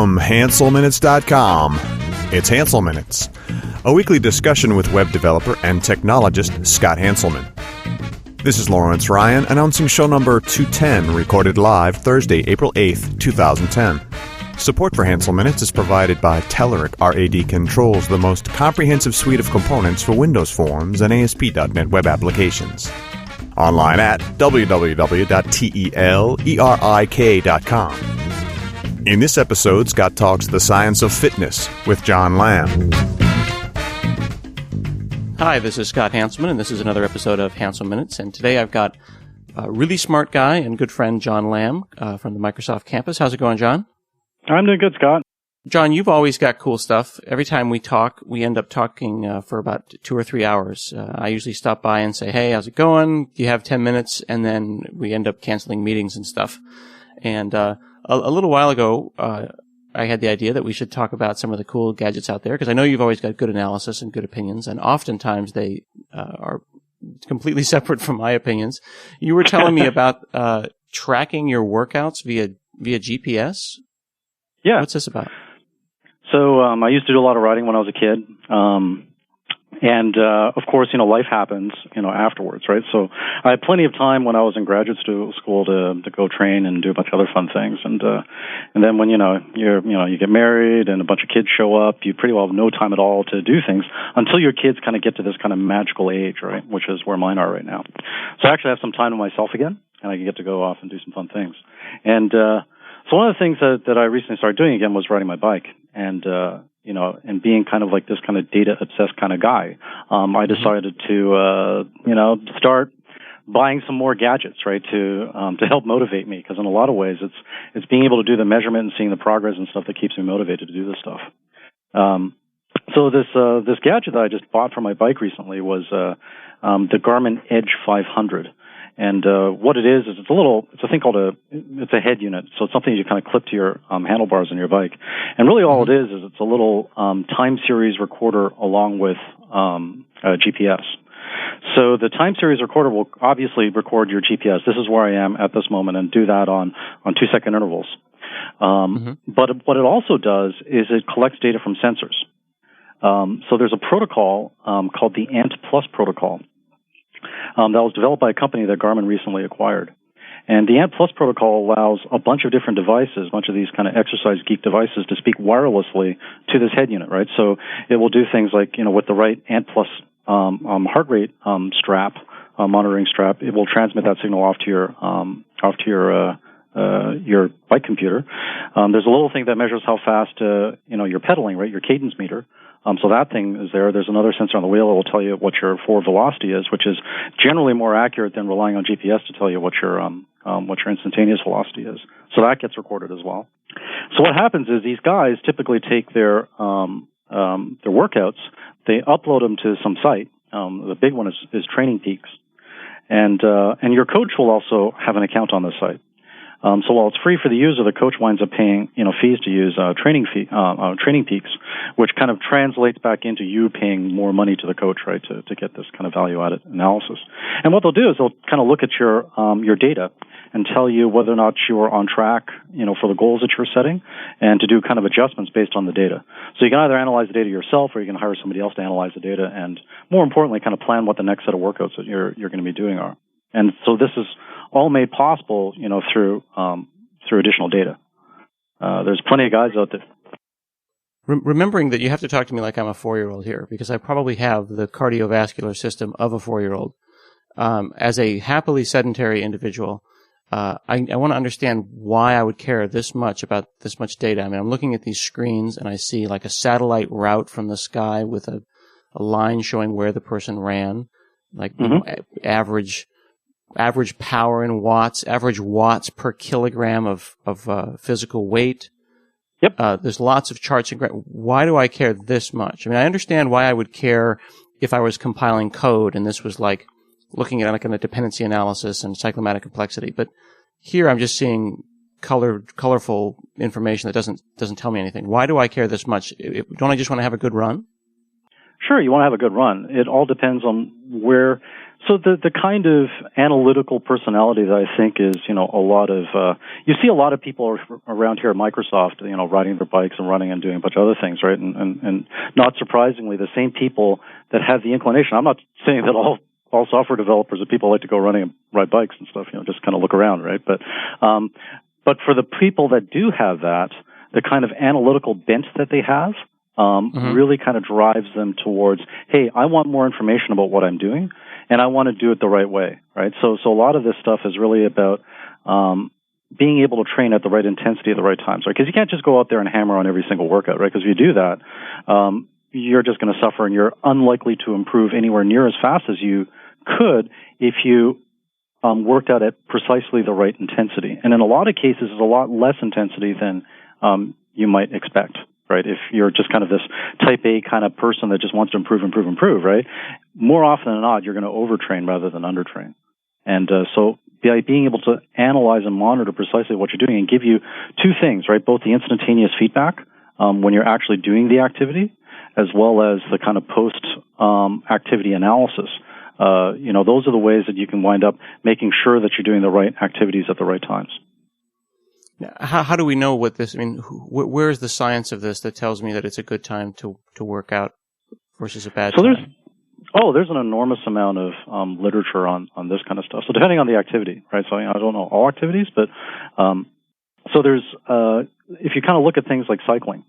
from HanselMinutes.com. It's Hansel Minutes, a weekly discussion with web developer and technologist Scott Hanselman. This is Lawrence Ryan announcing show number 210, recorded live Thursday, April 8th, 2010. Support for Hansel Minutes is provided by Telerik. RAD controls the most comprehensive suite of components for Windows Forms and ASP.NET web applications. Online at www.telerik.com. In this episode, Scott talks the science of fitness with John Lam. Hi, this is Scott Hanselman, and this is another episode of Hansel Minutes. And today I've got a really smart guy and good friend, John Lam, from the Microsoft campus. How's it going, John? I'm doing good, Scott. John, you've always got cool stuff. Every time we talk, we end up talking for about 2 or 3 hours. I usually stop by and say, hey, how's it going? Do you have 10 minutes? And then we end up canceling meetings and stuff. And a little while ago, I had the idea that we should talk about some of the cool gadgets out there, because I know you've always got good analysis and good opinions, and oftentimes they are completely separate from my opinions. You were telling me about tracking your workouts via GPS? Yeah. What's this about? So I used to do a lot of writing when I was a kid. Of course, life happens, afterwards, right? So I had plenty of time when I was in graduate school to go train and do a bunch of other fun things. And then when, you get married and a bunch of kids show up, you pretty well have no time at all to do things until your kids kind of get to this kind of magical age, right? Which is where mine are right now. So I actually have some time to myself again, and I get to go off and do some fun things. And so one of the things that I recently started doing again was riding my bike, and being kind of like this kind of data obsessed kind of guy, I decided to start buying some more gadgets, right, to help motivate me, because in a lot of ways it's being able to do the measurement and seeing the progress and stuff that keeps me motivated to do this stuff. So this gadget that I just bought for my bike recently was the Garmin Edge 500. And what it is it's a thing called it's a head unit. So it's something you kind of clip to your handlebars on your bike. And really all it is it's a little time series recorder along with GPS. So the time series recorder will obviously record your GPS. This is where I am at this moment, and do that on 2-second intervals. But what it also does is it collects data from sensors. So there's a protocol called the Ant Plus protocol. That was developed by a company that Garmin recently acquired. And the Ant Plus protocol allows a bunch of different devices, a bunch of these kind of exercise geek devices, to speak wirelessly to this head unit, right? So it will do things like, with the right Ant Plus heart rate strap, monitoring strap, it will transmit that signal off to your bike computer. There's a little thing that measures how fast you're pedaling, right? Your cadence meter. So that thing is there. There's another sensor on the wheel that will tell you what your forward velocity is, which is generally more accurate than relying on GPS to tell you what your instantaneous velocity is. So that gets recorded as well. So what happens is these guys typically take their workouts, they upload them to some site. The big one is Training Peaks, and your coach will also have an account on this site. So while it's free for the user, the coach winds up paying fees to use Training Peaks, which kind of translates back into you paying more money to the coach, right, to get this kind of value-added analysis. And what they'll do is they'll kind of look at your data and tell you whether or not you are on track, for the goals that you're setting, and to do kind of adjustments based on the data. So you can either analyze the data yourself, or you can hire somebody else to analyze the data, and more importantly, kind of plan what the next set of workouts that you're going to be doing are. And so this is all made possible, through additional data. There's plenty of guys out there. Remembering that you have to talk to me like I'm a 4-year-old here, because I probably have the cardiovascular system of a 4-year-old. As a happily sedentary individual, I want to understand why I would care this much about this much data. I mean, I'm looking at these screens and I see like a satellite route from the sky with a line showing where the person ran, like average power in watts, average watts per kilogram of physical weight. Yep. There's lots of charts and why do I care this much? I mean, I understand why I would care if I was compiling code and this was like looking at like a dependency analysis and cyclomatic complexity. But here I'm just seeing colorful information that doesn't tell me anything. Why do I care this much? Don't I just want to have a good run? Sure, you want to have a good run. It all depends on where. So the kind of analytical personality that I think is, a lot of, you see a lot of people around here at Microsoft, riding their bikes and running and doing a bunch of other things, right? And not surprisingly, the same people that have the inclination. I'm not saying that all software developers are people who like to go running and ride bikes and stuff, just kind of look around, right? But for the people that do have that, the kind of analytical bent that they have, really kind of drives them towards, hey, I want more information about what I'm doing, and I want to do it the right way, right? So a lot of this stuff is really about being able to train at the right intensity at the right times, right? Because you can't just go out there and hammer on every single workout, right? Because if you do that, you're just going to suffer, and you're unlikely to improve anywhere near as fast as you could if you worked out at precisely the right intensity. And in a lot of cases, it's a lot less intensity than you might expect. Right? If you're just kind of this type A kind of person that just wants to improve, right? More often than not, you're going to overtrain rather than undertrain. And so by being able to analyze and monitor precisely what you're doing and give you two things, right? Both the instantaneous feedback when you're actually doing the activity, as well as the kind of post-activity analysis. Those are the ways that you can wind up making sure that you're doing the right activities at the right times. How do we know what this? I mean, where is the science of this that tells me that it's a good time to work out versus a bad time? There's an enormous amount of literature on this kind of stuff. So depending on the activity, right? So I don't know all activities, but so there's if you kind of look at things like cycling,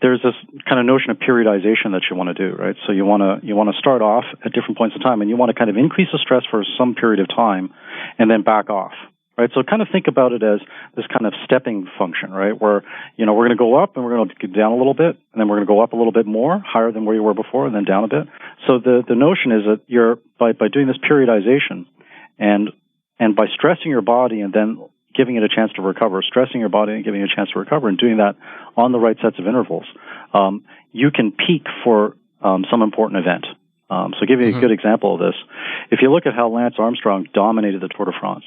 there's this kind of notion of periodization that you want to do, right? So you want to start off at different points in time, and you want to kind of increase the stress for some period of time, and then back off. Right, so kind of think about it as this kind of stepping function, right? Where, we're going to go up and we're going to get down a little bit, and then we're going to go up a little bit more, higher than where you were before, and then down a bit. So the notion is that you're, by doing this periodization and by stressing your body and then giving it a chance to recover, stressing your body and giving it a chance to recover, and doing that on the right sets of intervals, you can peak for some important event. So give you a good example of this. If you look at how Lance Armstrong dominated the Tour de France,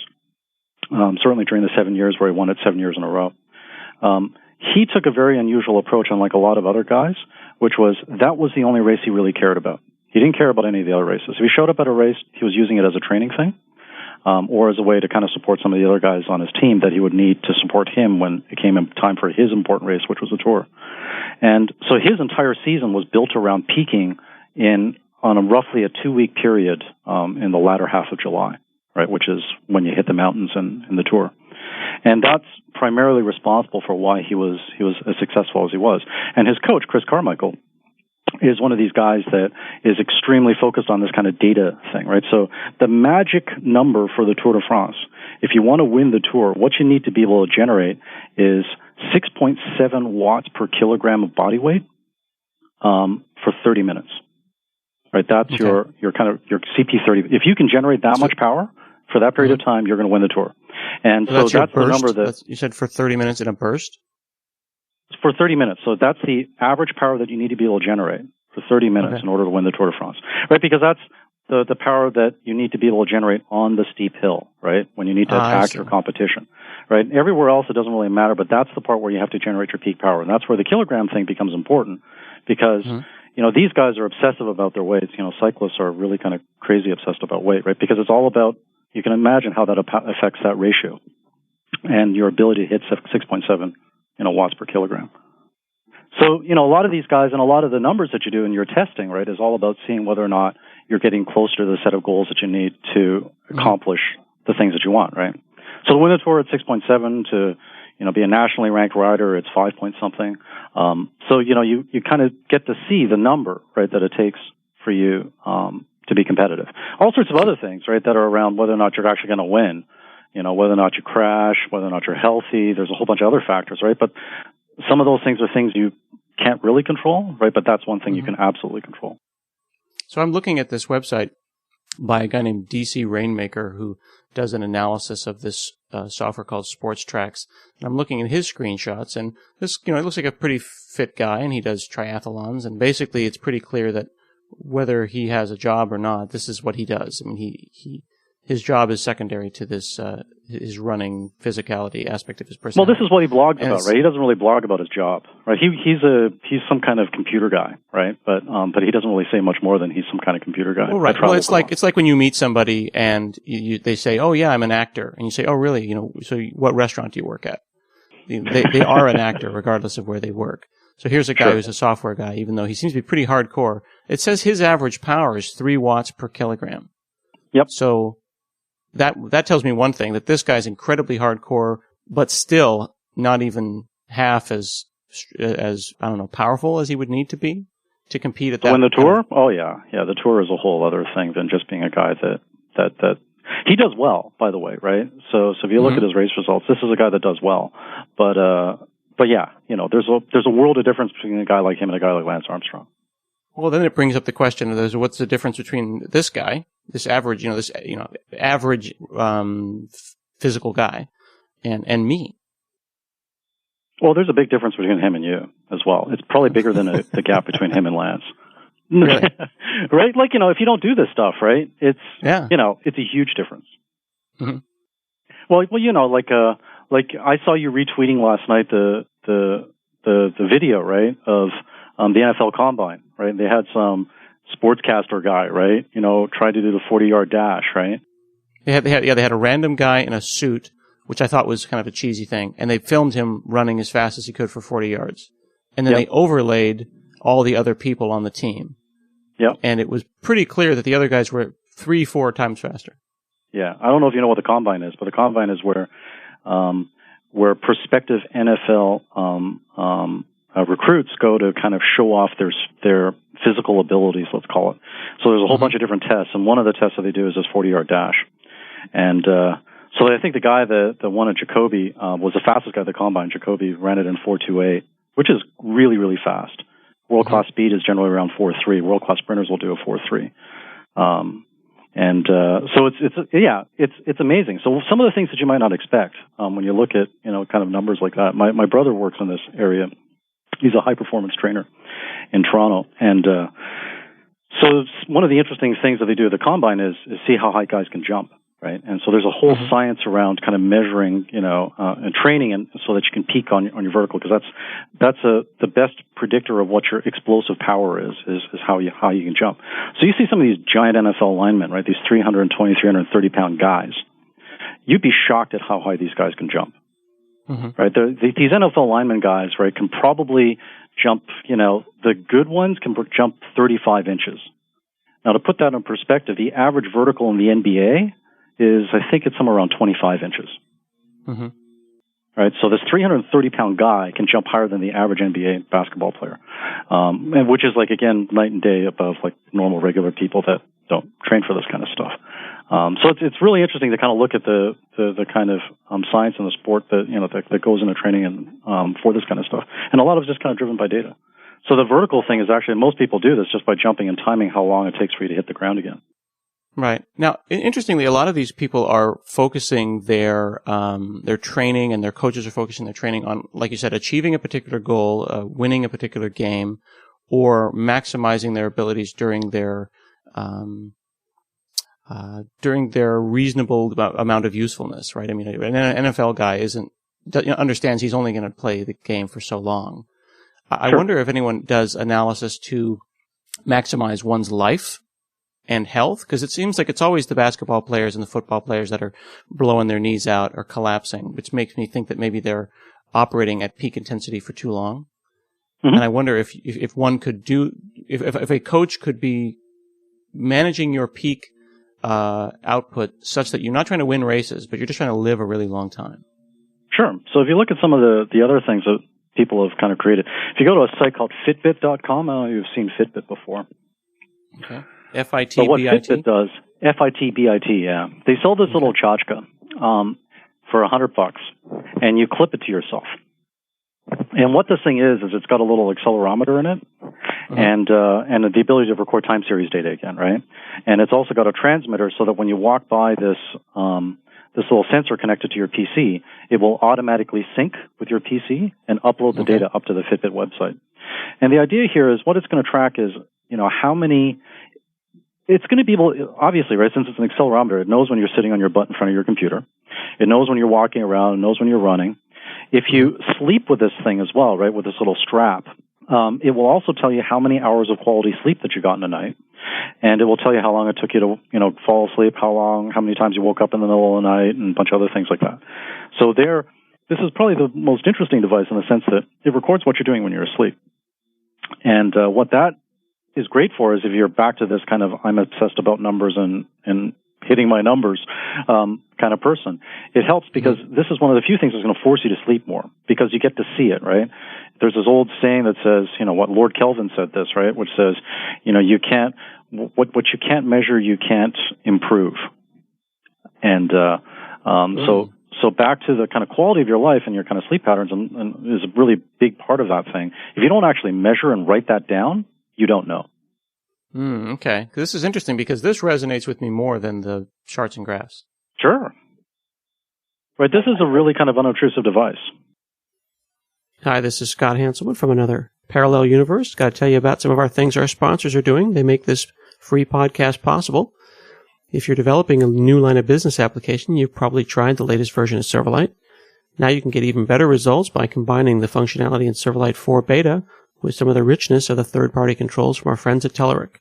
certainly during the 7 years where he won it 7 years in a row. He took a very unusual approach, unlike a lot of other guys, which was that was the only race he really cared about. He didn't care about any of the other races. If he showed up at a race, he was using it as a training thing, or as a way to kind of support some of the other guys on his team that he would need to support him when it came time for his important race, which was the Tour. And so his entire season was built around peaking on a roughly a 2-week period in the latter half of July. Right, which is when you hit the mountains in the Tour. And that's primarily responsible for why he was as successful as he was. And his coach, Chris Carmichael, is one of these guys that is extremely focused on this kind of data thing, right? So the magic number for the Tour de France, if you want to win the Tour, what you need to be able to generate is 6.7 watts per kilogram of body weight for 30 minutes. Right, that's your kind of your CP30. If you can generate that much power for that period of time, you're going to win the Tour. And so that's the number that you said for 30 minutes in a burst? For 30 minutes. So that's the average power that you need to be able to generate for 30 minutes in order to win the Tour de France. Right? Because that's the power that you need to be able to generate on the steep hill, right? When you need to attack your competition. Right? Everywhere else it doesn't really matter, but that's the part where you have to generate your peak power. And that's where the kilogram thing becomes important because these guys are obsessive about their weights. Cyclists are really kind of crazy obsessed about weight, right? Because it's all about, you can imagine how that affects that ratio and your ability to hit 6.7, watts per kilogram. So, a lot of these guys and a lot of the numbers that you do in your testing, right, is all about seeing whether or not you're getting closer to the set of goals that you need to accomplish the things that you want, right? So to win the Tour at 6.7, to be a nationally ranked rider, it's 5 point something. So, you kind of get to see the number, right, that it takes for you to be competitive. All sorts of other things, right, that are around whether or not you're actually going to win, whether or not you crash, whether or not you're healthy. There's a whole bunch of other factors, right? But some of those things are things you can't really control, right? But that's one thing you can absolutely control. So I'm looking at this website by a guy named DC Rainmaker who does an analysis of this software called Sports Tracks. And I'm looking at his screenshots, and this, it looks like a pretty fit guy, and he does triathlons. And basically, it's pretty clear that whether he has a job or not, this is what he does. I mean, his job is secondary to this his running physicality aspect of his Well, personality. this is what he blogs about, right? He doesn't really blog about his job, right? He's some kind of computer guy, right? But he doesn't really say much more than he's some kind of computer guy. Well, right. Well, it's like when you meet somebody and they say, "Oh yeah, I'm an actor," and you say, "Oh really? You know, so what restaurant do you work at?" They are an actor regardless of where they work. So here's a guy who's a software guy, even though he seems to be pretty hardcore. It says his average power is 3 watts per kilogram. Yep. So that tells me one thing, that this guy's incredibly hardcore, but still not even half as I don't know, powerful as he would need to be to compete at that. So in the tour? Oh yeah. Yeah, the tour is a whole other thing than just being a guy that he does well, by the way, right? So if you look at his race results, this is a guy that does well. But yeah, you know, there's a world of difference between a guy like him and a guy like Lance Armstrong. Well, then it brings up the question of what's the difference between this guy, this average physical guy, and me. Well, there's a big difference between him and you as well. It's probably bigger than the gap between him and Lance. Really? Right? Like, you know, if you don't do this stuff, right, it's a huge difference. Mm-hmm. Well, you know, like I saw you retweeting last night the video, right, of the NFL Combine, right? They had some sportscaster guy, right, you know, try to do the 40-yard dash, right? They had a random guy in a suit, which I thought was kind of a cheesy thing, and they filmed him running as fast as he could for 40 yards. And then they overlaid all the other people on the team. Yep. And it was pretty clear that the other guys were 3-4 times faster. Yeah. I don't know if you know what the Combine is, but the Combine is where prospective NFL recruits go to kind of show off their physical abilities, let's call it. So there's a whole bunch of different tests, and one of the tests that they do is this 40-yard dash. And so I think the guy that won at Jacoby was the fastest guy at the Combine. Jacoby ran it in 4.28, which is really, really fast. World-class speed is generally around 4.3. World-class sprinters will do a 4.3. So it's amazing. So some of the things that you might not expect when you look at, you know, kind of numbers like that. My brother works in this area. He's a high-performance trainer in Toronto. And so one of the interesting things that they do at the Combine is see how high guys can jump, right? And so there's a whole science around kind of measuring, you know, and training, and so that you can peak on your vertical, because that's the best predictor of what your explosive power is how you can jump. So you see some of these giant NFL linemen, right? These 320, 330-pound guys. You'd be shocked at how high these guys can jump. Right? These NFL lineman guys, right, can probably jump, you know, the good ones can jump 35 inches. Now, to put that in perspective, the average vertical in the NBA is, I think it's somewhere around 25 inches. Right? So this 330-pound guy can jump higher than the average NBA basketball player, and which is, like, again, night and day above, like, normal, regular people that don't train for this kind of stuff. So it's really interesting to kind of look at the kind of science in the sport that, you know, that goes into training and for this kind of stuff. And a lot of it's just kind of driven by data. So the vertical thing is actually, most people do this just by jumping and timing how long it takes for you to hit the ground again. Right. Now, interestingly, a lot of these people are focusing their training, and their coaches are focusing their training on, like you said, achieving a particular goal, winning a particular game, or maximizing their abilities during their reasonable amount of usefulness, right? I mean, an NFL guy understands he's only going to play the game for so long. I wonder if anyone does analysis to maximize one's life and health, because it seems like it's always the basketball players and the football players that are blowing their knees out or collapsing, which makes me think that maybe they're operating at peak intensity for too long. And I wonder if one could if a coach could be managing your peak output such that you're not trying to win races, but you're just trying to live a really long time. Sure. So if you look at some of the other things that people have kind of created, if you go to a site called Fitbit.com, I don't know if you've seen Fitbit before. Okay. F-I-T-B-I-T? So what Fitbit does, F-I-T-B-I-T, yeah. They sell this little tchotchke for $100, and you clip it to yourself. And what this thing is it's got a little accelerometer in it, and the ability to record time series data again, right? And it's also got a transmitter so that when you walk by this little sensor connected to your PC, it will automatically sync with your PC and upload the data up to the Fitbit website. And the idea here is what it's going to track is, you know, how many it's going to be able, obviously, right, since it's an accelerometer, it knows when you're sitting on your butt in front of your computer. It knows when you're walking around. It knows when you're running. If you sleep with this thing as well, right, with this little strap, it will also tell you how many hours of quality sleep that you got in a night. And it will tell you how long it took you to, fall asleep, how many times you woke up in the middle of the night, and a bunch of other things like that. So this is probably the most interesting device in the sense that it records what you're doing when you're asleep. And what that is great for is if you're back to this kind of I'm obsessed about numbers and hitting my numbers kind of person. It helps because this is one of the few things that's going to force you to sleep more because you get to see it, right? There's this old saying that says, what Lord Kelvin said this, right? Which says, you can't, what you can't measure, you can't improve. And so back to the kind of quality of your life and your kind of sleep patterns and is a really big part of that thing. If you don't actually measure and write that down, you don't know. Okay. This is interesting because this resonates with me more than the charts and graphs. Sure. Right. This is a really kind of unobtrusive device. Hi, this is Scott Hanselman from another parallel universe. Got to tell you about some of our things our sponsors are doing. They make this free podcast possible. If you're developing a new line of business application, you've probably tried the latest version of Silverlight. Now you can get even better results by combining the functionality in Silverlight 4 Beta with some of the richness of the third-party controls from our friends at Telerik.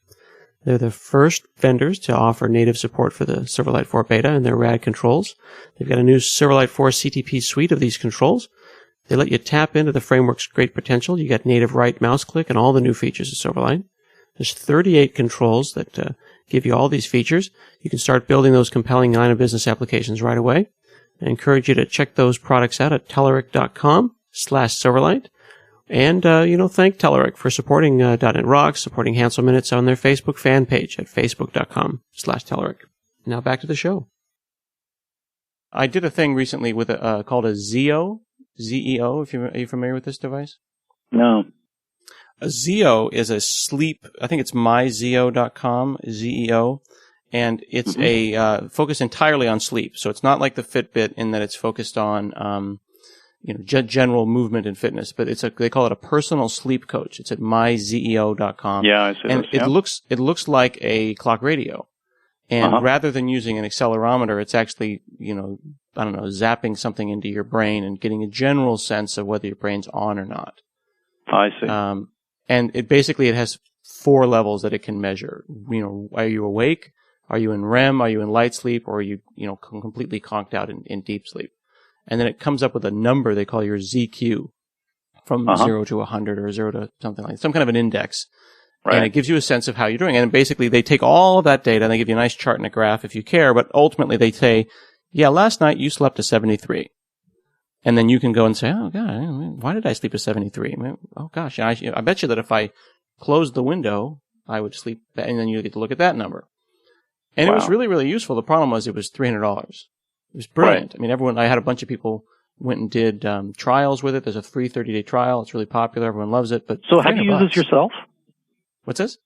They're the first vendors to offer native support for the Silverlight 4 Beta and their rad controls. They've got a new Silverlight 4 CTP suite of these controls. They let you tap into the framework's great potential. You get native right mouse click and all the new features of Silverlight. There's 38 controls that give you all these features. You can start building those compelling line of business applications right away. I encourage you to check those products out at telerik.com/Silverlight. And, thank Telerik for supporting .NET Rocks, supporting Hansel Minutes on their Facebook fan page at facebook.com/Telerik. Now back to the show. I did a thing recently with called a ZEO. ZEO, are you familiar with this device? No. A ZEO is a sleep, I think it's myzeo.com, ZEO, and it's a focused entirely on sleep. So it's not like the Fitbit in that it's focused on general movement and fitness, but they call it a personal sleep coach. It's at myzeo.com. Yeah, I see and this, yeah. It looks like a clock radio. And rather than using an accelerometer, it's actually, zapping something into your brain and getting a general sense of whether your brain's on or not. I see. And it has 4 levels that it can measure. Are you awake? Are you in REM? Are you in light sleep? Or are you, completely conked out in deep sleep? And then it comes up with a number they call your ZQ from 0 to 100 or 0 to something like some kind of an index. Right. And it gives you a sense of how you're doing. And basically they take all of that data and they give you a nice chart and a graph if you care. But ultimately they say, yeah, last night you slept to 73. And then you can go and say, oh, God, why did I sleep to 73? Oh, gosh, I bet you that if I closed the window, I would sleep. And then you get to look at that number. And It was really, really useful. The problem was it was $300. It was brilliant. Right. I had a bunch of people went and did trials with it. There's a free 30-day trial. It's really popular. Everyone loves it. But so have you used this yourself? What's this?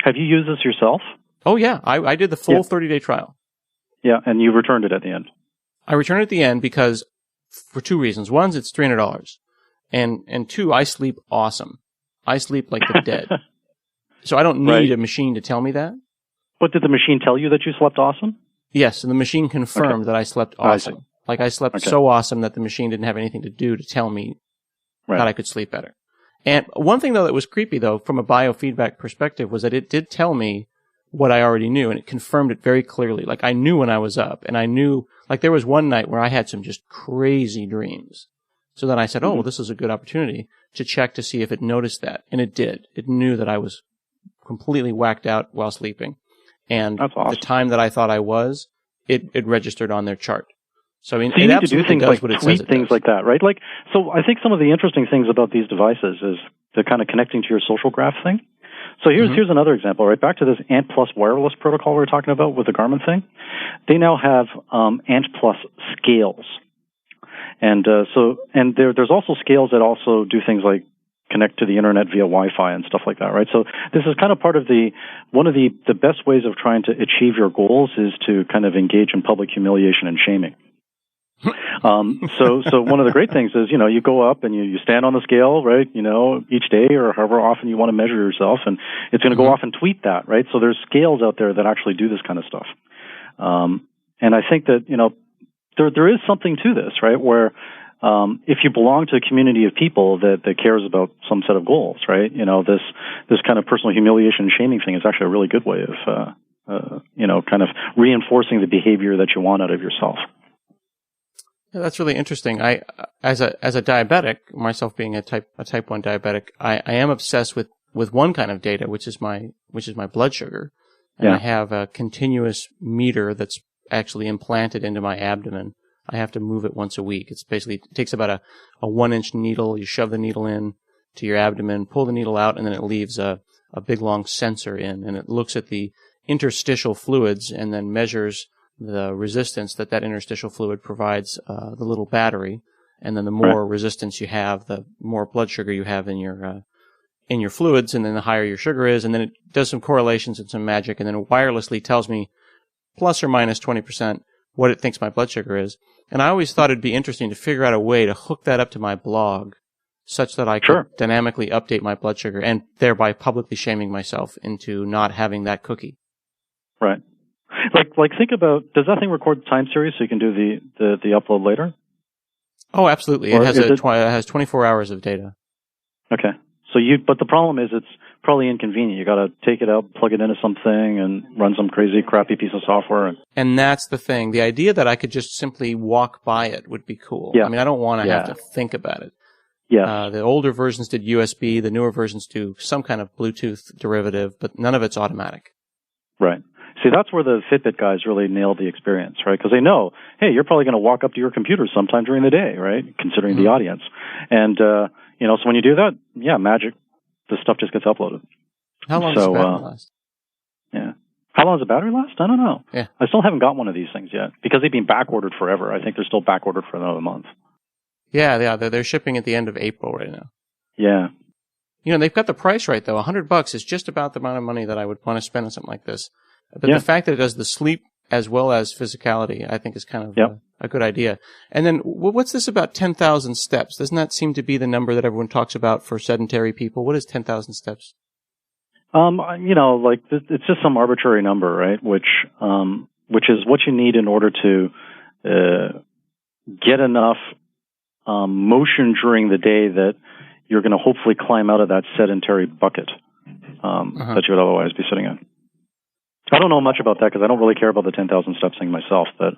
Have you used this yourself? Oh, yeah. I did the full 30-day trial. Yeah, and you returned it at the end. I returned it at the end because for 2 reasons. One, it's $300. And 2, I sleep awesome. I sleep like the dead. So I don't need a machine to tell me that. But did the machine tell you that you slept awesome? Yes, and the machine confirmed that I slept awesome. I slept so awesome that the machine didn't have anything to do to tell me that I could sleep better. And one thing, though, that was creepy, though, from a biofeedback perspective, was that it did tell me what I already knew, and it confirmed it very clearly. Like, I knew when I was up, and I knew, like, there was one night where I had some just crazy dreams. So then I said, well, this is a good opportunity to check to see if it noticed that. And it did. It knew that I was completely whacked out while sleeping. And the time that I thought I was, it registered on their chart. So, so you need to do things like tweet things like that, right? Like, so I think some of the interesting things about these devices is the kind of connecting to your social graph thing. So here's another example, right? Back to this Ant Plus wireless protocol we were talking about with the Garmin thing. They now have Ant Plus scales. And there's also scales that also do things like connect to the internet via Wi-Fi and stuff like that, right? So this is kind of part of one of the best ways of trying to achieve your goals is to kind of engage in public humiliation and shaming. So one of the great things is, you go up and you stand on the scale, right, each day or however often you want to measure yourself, and it's going to go off and tweet that, right? So there's scales out there that actually do this kind of stuff. And I think that, there is something to this, right, where if you belong to a community of people that cares about some set of goals, right, this kind of personal humiliation and shaming thing is actually a really good way of, kind of reinforcing the behavior that you want out of yourself. Yeah, that's really interesting. I, as a diabetic, myself being a type 1 diabetic, I am obsessed with one kind of data, which is my blood sugar. And I have a continuous meter that's actually implanted into my abdomen. I have to move it once a week. It takes about a 1-inch needle. You shove the needle in to your abdomen, pull the needle out, and then it leaves a big long sensor in, and it looks at the interstitial fluids and then measures the resistance that interstitial fluid provides the little battery. And then the more resistance you have, the more blood sugar you have in your fluids, and then the higher your sugar is. And then it does some correlations and some magic, and then it wirelessly tells me plus or minus 20% what it thinks my blood sugar is. And I always thought it'd be interesting to figure out a way to hook that up to my blog such that I could dynamically update my blood sugar and thereby publicly shaming myself into not having that cookie. Right. Like think about, does that thing record the time series so you can do the upload later? Oh, absolutely. It has 24 hours of data. Okay. But the problem is it's probably inconvenient. You got to take it out, plug it into something, and run some crazy, crappy piece of software. And that's the thing. The idea that I could just simply walk by it would be cool. Yeah. I mean, I don't want to have to think about it. Yeah. The older versions did USB. The newer versions do some kind of Bluetooth derivative, but none of it's automatic. Right. See, that's where the Fitbit guys really nailed the experience, right? Because they know, hey, you're probably going to walk up to your computer sometime during the day, right? Considering the audience. And, so when you do that, magic, the stuff just gets uploaded. How long does the battery last? Yeah. How long does the battery last? I don't know. Yeah. I still haven't got one of these things yet because they've been back-ordered forever. I think they're still back-ordered for another month. Yeah, they're shipping at the end of April right now. Yeah. They've got the price right, though. $100 is just about the amount of money that I would want to spend on something like this. But the fact that it does the sleep as well as physicality, I think is kind of a good idea. And then what's this about 10,000 steps? Doesn't that seem to be the number that everyone talks about for sedentary people? What is 10,000 steps? It's just some arbitrary number, right? Which is what you need in order to get enough motion during the day that you're going to hopefully climb out of that sedentary bucket that you would otherwise be sitting in. I don't know much about that because I don't really care about the 10,000 steps thing myself, but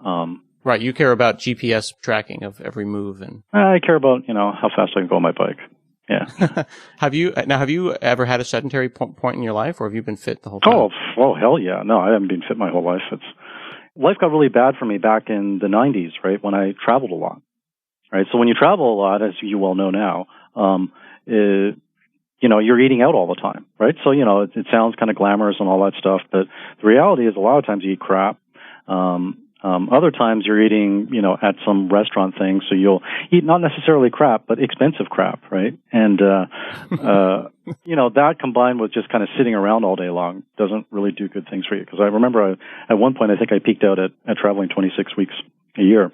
right, you care about GPS tracking of every move, and I care about how fast I can go on my bike. Yeah. Have you ever had a sedentary point in your life, or have you been fit the whole time? Oh, hell yeah! No, I haven't been fit my whole life. Life got really bad for me back in the 90s, right, when I traveled a lot. Right, so when you travel a lot, as you well know now, you're eating out all the time, right? So, it sounds kind of glamorous and all that stuff, but the reality is a lot of times you eat crap. Other times you're eating, at some restaurant thing, so you'll eat not necessarily crap, but expensive crap, right? And, that combined with just kind of sitting around all day long doesn't really do good things for you. Because I remember at one point I think I peaked out at traveling 26 weeks a year.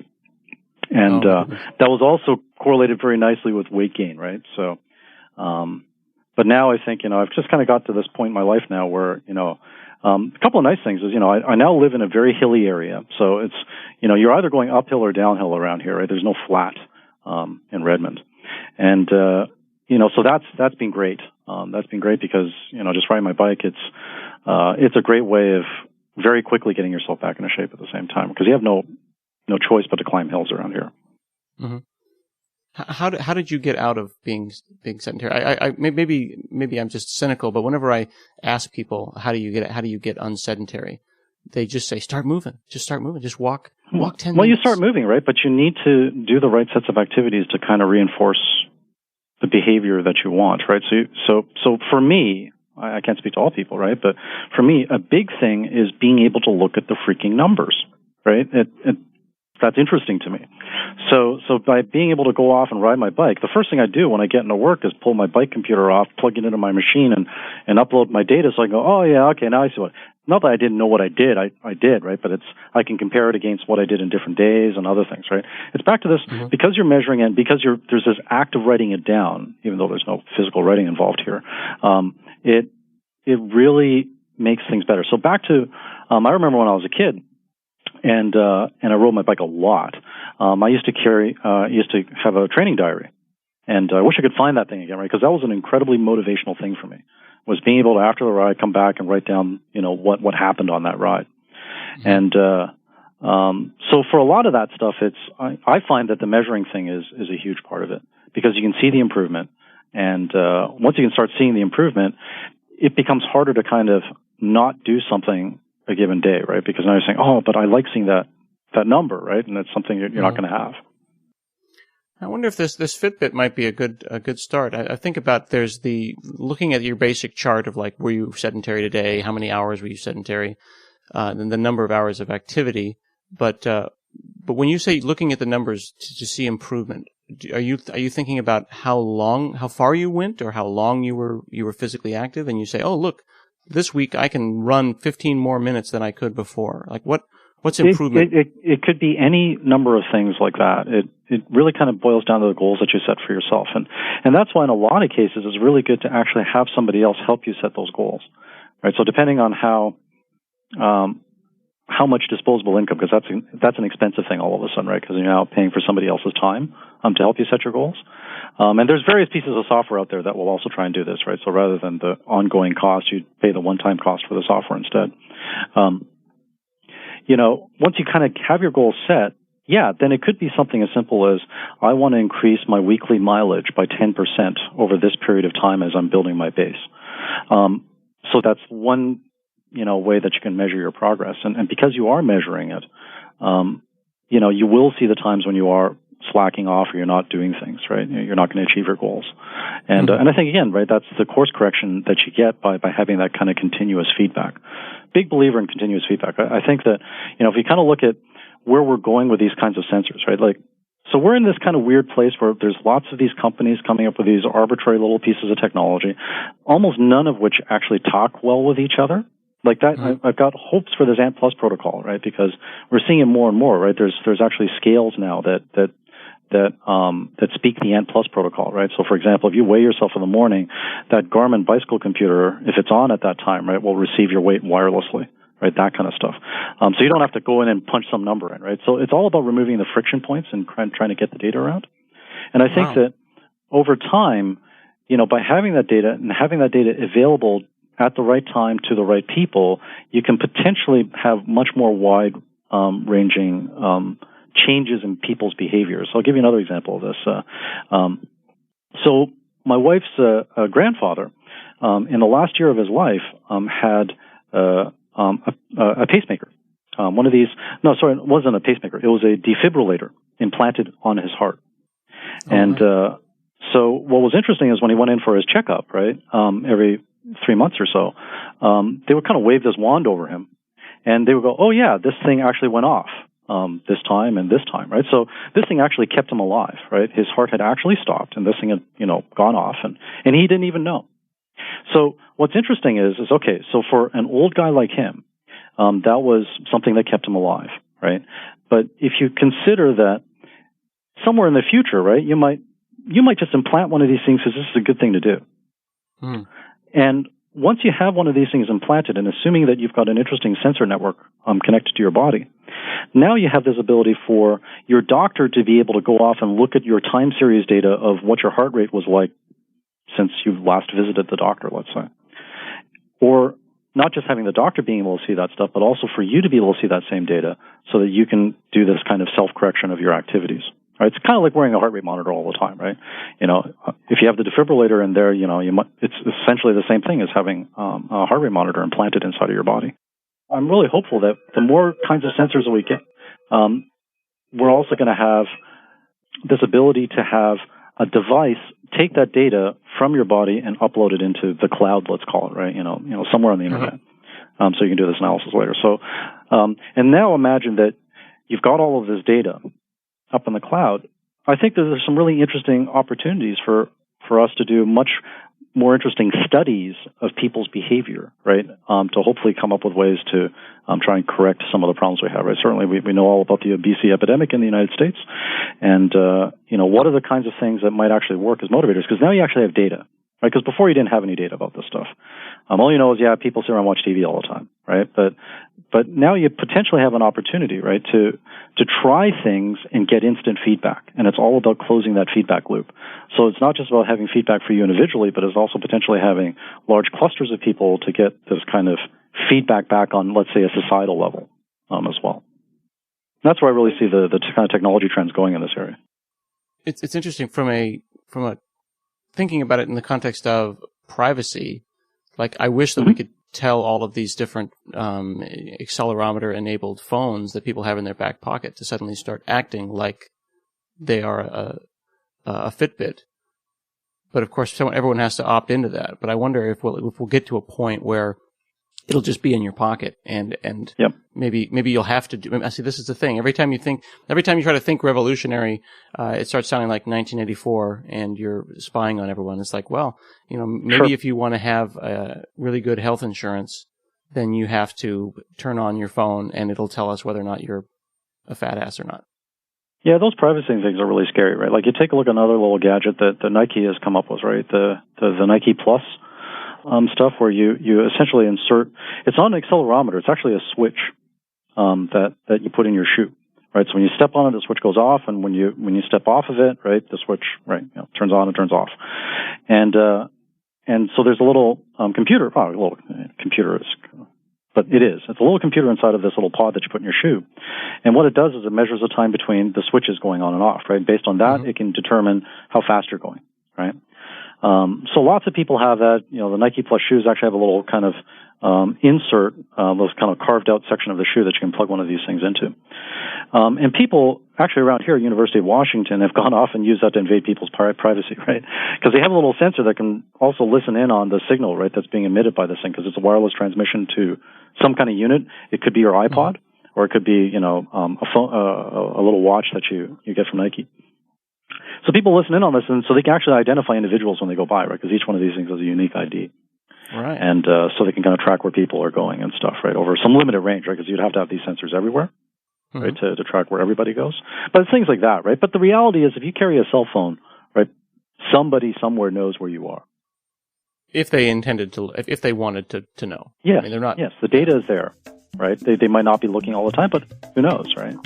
And that was also correlated very nicely with weight gain, right? So, but now I think, I've just kind of got to this point in my life now where, a couple of nice things is, I now live in a very hilly area. So it's, you're either going uphill or downhill around here, right? There's no flat, in Redmond. And, so that's been great. That's been great because, just riding my bike, it's a great way of very quickly getting yourself back into shape at the same time because you have no choice but to climb hills around here. Mm-hmm. How did you get out of being sedentary? I maybe I'm just cynical, but whenever I ask people how do you get unsedentary, they just say start moving, just walk 10 minutes. Well, you start moving, right? But you need to do the right sets of activities to kind of reinforce the behavior that you want, right? So for me, I can't speak to all people, right? But for me, a big thing is being able to look at the freaking numbers, right? That's interesting to me. So by being able to go off and ride my bike, the first thing I do when I get into work is pull my bike computer off, plug it into my machine, and upload my data so I go, oh, yeah, okay, now I see what. not that I didn't know what I did, I did, right? But I can compare it against what I did in different days and other things, right? It's back to this, because you're measuring it, because there's this act of writing it down, even though there's no physical writing involved here, it really makes things better. So back to, I remember when I was a kid, and I rode my bike a lot. I used to have a training diary, and I wish I could find that thing again, right? Because that was an incredibly motivational thing for me, was being able to, after the ride, come back and write down, what happened on that ride. And so for a lot of that stuff, I find that the measuring thing is a huge part of it, because you can see the improvement, and once you can start seeing the improvement, it becomes harder to kind of not do something a given day, right? Because now you're saying, oh, but I like seeing that number, right? And that's something you're not going to have. I wonder if this Fitbit might be a good start. I think about there's looking at your basic chart of like, were you sedentary today? How many hours were you sedentary? Then the number of hours of activity. But when you say looking at the numbers to see improvement, are you thinking about how far you went, or how long you were physically active? And you say, oh, look, this week I can run 15 more minutes than I could before. Like what's improvement? It could be any number of things like that. It really kind of boils down to the goals that you set for yourself. And that's why in a lot of cases it's really good to actually have somebody else help you set those goals. Right? So depending on how much disposable income, because that's an expensive thing all of a sudden, right? Because you're now paying for somebody else's time to help you set your goals. And there's various pieces of software out there that will also try and do this, right? So rather than the ongoing cost, you pay the one-time cost for the software instead. Once you kind of have your goals set, then it could be something as simple as, I want to increase my weekly mileage by 10% over this period of time as I'm building my base. So that's one, way that you can measure your progress. And because you are measuring it, you will see the times when you are slacking off or you're not doing things, right? You're not going to achieve your goals. And and I think, again, right, that's the course correction that you get by having that kind of continuous feedback. Big believer in continuous feedback. I think that, if you kind of look at where we're going with these kinds of sensors, right? Like, so we're in this kind of weird place where there's lots of these companies coming up with these arbitrary little pieces of technology, almost none of which actually talk well with each other. Like that, I've got hopes for this Ant Plus protocol, right? Because we're seeing it more and more, right? There's actually scales now that speak the Ant Plus protocol, right? So, for example, if you weigh yourself in the morning, that Garmin bicycle computer, if it's on at that time, right, will receive your weight wirelessly, right? That kind of stuff. So you don't have to go in and punch some number in, right? So it's all about removing the friction points and trying to get the data around. And I think that over time, by having that data and having that data available at the right time to the right people, you can potentially have much more wide ranging changes in people's behaviors. So I'll give you another example of this. So my wife's grandfather, in the last year of his life, had a pacemaker. One of these, no, sorry, it wasn't a pacemaker. It was a defibrillator implanted on his heart. So what was interesting is when he went in for his checkup, right, every 3 months or so, they would kind of wave this wand over him, and they would go, oh yeah, this thing actually went off this time and this time, right? So this thing actually kept him alive, right? His heart had actually stopped, and this thing had, gone off, and he didn't even know. So what's interesting is okay, so for an old guy like him, that was something that kept him alive, right? But if you consider that somewhere in the future, right, you might just implant one of these things because this is a good thing to do. And once you have one of these things implanted, and assuming that you've got an interesting sensor network connected to your body, now you have this ability for your doctor to be able to go off and look at your time series data of what your heart rate was like since you last visited the doctor, let's say. Or not just having the doctor being able to see that stuff, but also for you to be able to see that same data so that you can do this kind of self-correction of your activities. Right? It's kind of like wearing a heart rate monitor all the time, right? If you have the defibrillator in there, it's essentially the same thing as having a heart rate monitor implanted inside of your body. I'm really hopeful that the more kinds of sensors that we get, we're also going to have this ability to have a device take that data from your body and upload it into the cloud, let's call it, right? Somewhere on the internet. So you can do this analysis later. So, and now imagine that you've got all of this data up in the cloud. I think there's some really interesting opportunities for us to do much more interesting studies of people's behavior, right? To hopefully come up with ways to try and correct some of the problems we have, right? Certainly, we know all about the obesity epidemic in the United States, and what are the kinds of things that might actually work as motivators? Because now you actually have data, right? Because before you didn't have any data about this stuff. All you know is people sit around and watch TV all the time, right? But now you potentially have an opportunity, right, to try things and get instant feedback, and it's all about closing that feedback loop. So it's not just about having feedback for you individually, but it's also potentially having large clusters of people to get this kind of feedback back on, let's say, a societal level as well. And that's where I really see the kind of technology trends going in this area. It's interesting from a thinking about it in the context of privacy. Like, I wish that we could tell all of these different accelerometer-enabled phones that people have in their back pocket to suddenly start acting like they are a Fitbit. But of course, everyone has to opt into that. But I wonder if we'll get to a point where it'll just be in your pocket, and yep. maybe you'll have to do. I see. This is the thing. Every time you try to think revolutionary, it starts sounding like 1984, and you're spying on everyone. It's like, well, maybe sure. If you want to have really good health insurance, then you have to turn on your phone, and it'll tell us whether or not you're a fat ass or not. Yeah, those privacy things are really scary, right? Like, you take a look at another little gadget that the Nike has come up with, right? The Nike Plus. Stuff where you essentially insert, it's not an accelerometer, it's actually a switch that you put in your shoe, right? So when you step on it, the switch goes off, and when you step off of it, right, the switch, right, turns on and turns off. And so there's a little computer, probably a little computer, but it's a little computer inside of this little pod that you put in your shoe. And what it does is it measures the time between the switches going on and off, right? Based on that, it can determine how fast you're going, right? So lots of people have that. The Nike Plus shoes actually have a little kind of insert, those kind of carved out section of the shoe that you can plug one of these things into. And people actually around here at University of Washington have gone off and used that to invade people's privacy, right? Because they have a little sensor that can also listen in on the signal, right, that's being emitted by this thing, because it's a wireless transmission to some kind of unit. It could be your iPod, or it could be, a phone, a little watch that you get from Nike. So people listen in on this, and so they can actually identify individuals when they go by, right? Because each one of these things has a unique ID. Right. And so they can kind of track where people are going and stuff, right, over some limited range, right? Because you'd have to have these sensors everywhere, right, to track where everybody goes. But it's things like that, right? But the reality is, if you carry a cell phone, right, somebody somewhere knows where you are. If they intended to, if they wanted to know. Yes. I mean, they're not. Yes, the data is there, right? They might not be looking all the time, but who knows, right?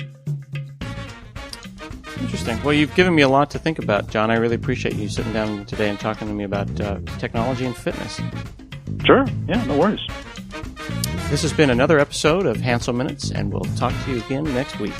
Interesting. Well, you've given me a lot to think about, John. I really appreciate you sitting down today and talking to me about technology and fitness. Sure. Yeah, no worries. This has been another episode of Hansel Minutes, and we'll talk to you again next week.